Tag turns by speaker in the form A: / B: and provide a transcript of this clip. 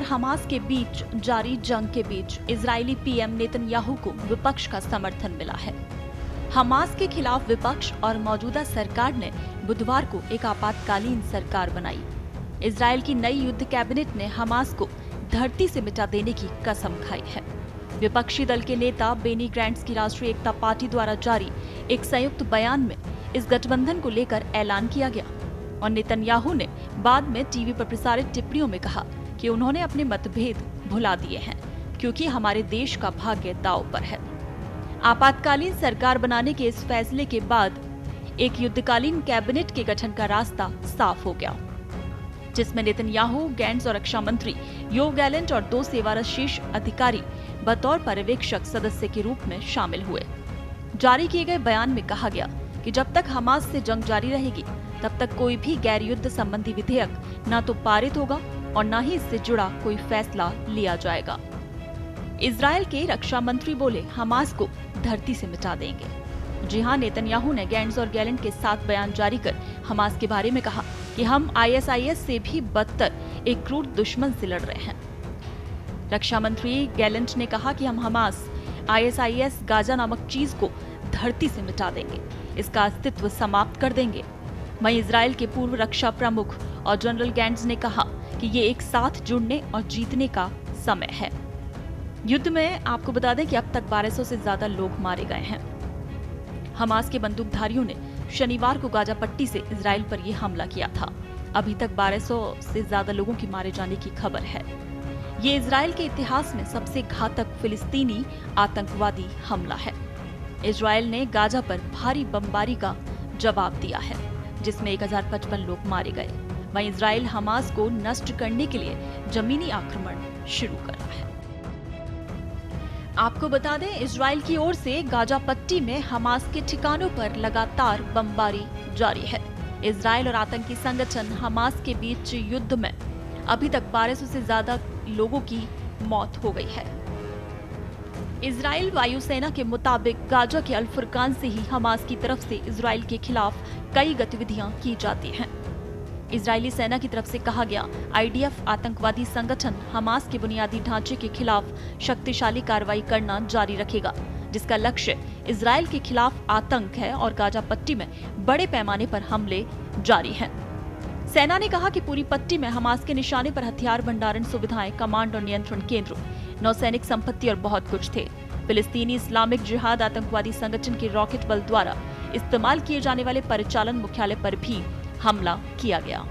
A: और हमास के बीच जारी जंग के बीच इजरायली पीएम नेतन्याहू को विपक्ष का समर्थन मिला है। हमास के खिलाफ विपक्ष और मौजूदा सरकार ने बुधवार को एक आपातकालीन सरकार बनाई। इजरायल की नई युद्ध कैबिनेट ने हमास को धरती से मिटा देने की कसम खाई है। विपक्षी दल के नेता बेनी गैंट्स की राष्ट्रीय एकता पार्टी द्वारा जारी एक संयुक्त बयान में इस गठबंधन को लेकर ऐलान किया गया और नेतन्याहू ने बाद में टीवी पर प्रसारित टिप्पणियों में कहा कि उन्होंने अपने मतभेद भुला दिए हैं क्योंकि हमारे देश का भाग्य दांव पर है। आपातकालीन सरकार बनाने के इस फैसले के बाद एक युद्धकालीन कैबिनेट के गठन का रास्ता साफ हो गया, जिसमें नेतन्याहू, गैंट्स और रक्षा मंत्री योव गैलेंट और 2 सेवारत शीर्ष अधिकारी बतौर पर्यवेक्षक सदस्य के रूप में शामिल हुए। जारी किए गए बयान में कहा गया कि जब तक हमास से जंग जारी रहेगी तब तक कोई भी गैर युद्ध संबंधी विधेयक न तो पारित होगा और न ही इससे जुड़ा कोई फैसला लिया जाएगा। इजरायल के रक्षा मंत्री बोले, हमास को धरती से मिटा देंगे। जी हां, नेतन्याहू ने गैंट्स और गैलेंट के साथ बयान जारी कर हमास के बारे में कहा कि हम ISIS से भी बदतर एक क्रूर दुश्मन से लड़ रहे हैं। रक्षा मंत्री गैलेंट ने कहा कि हम हमास, ISIS, गाजा नामक चीज को धरती से मिटा देंगे, इसका अस्तित्व समाप्त कर देंगे। वहीं इजरायल के पूर्व रक्षा प्रमुख और जनरल गैंट्स ने कहा कि ये एक साथ जुड़ने और जीतने का समय है। युद्ध में आपको बता दें कि अब तक 1200 से ज्यादा लोग मारे गए हैं। हमास के बंदूकधारियों ने शनिवार को गाजा पट्टी से इजरायल पर यह हमला किया था। अभी तक 1200 से ज्यादा लोगों के मारे जाने की खबर है। ये इजरायल के इतिहास में सबसे घातक फिलिस्तीनी आतंकवादी हमला है। इजरायल ने गाजा पर भारी बमबारी का जवाब दिया है, जिसमें 1055 लोग मारे गए। वहीं इजरायल हमास को नष्ट करने के लिए जमीनी आक्रमण शुरू कर रहा है। आपको बता दें, इजरायल की ओर से गाजा पट्टी में हमास के ठिकानों पर लगातार बमबारी जारी है। इजरायल और आतंकी संगठन हमास के बीच युद्ध में अभी तक 1200 से ज्यादा लोगों की मौत हो गई है। इजरायल वायुसेना के मुताबिक गाजा के अल फुरकान से ही हमास की तरफ से इजरायल के खिलाफ कई गतिविधियां की जाती हैं। इजरायली सेना की तरफ से कहा गया, IDF आतंकवादी संगठन हमास के बुनियादी ढांचे के खिलाफ शक्तिशाली कार्रवाई करना जारी रखेगा, जिसका लक्ष्य इजरायल के खिलाफ आतंक है और गाजा पट्टी में बड़े पैमाने पर हमले जारी हैं। सेना ने कहा कि पूरी पट्टी में हमास के निशाने पर हथियार भंडारण सुविधाएं, कमांड और नियंत्रण केंद्र, नौसैनिक संपत्ति और बहुत कुछ थे। फिलिस्तीनी इस्लामिक जिहाद आतंकवादी संगठन के रॉकेट बल द्वारा इस्तेमाल किए जाने वाले परिचालन मुख्यालय पर भी हमला किया गया।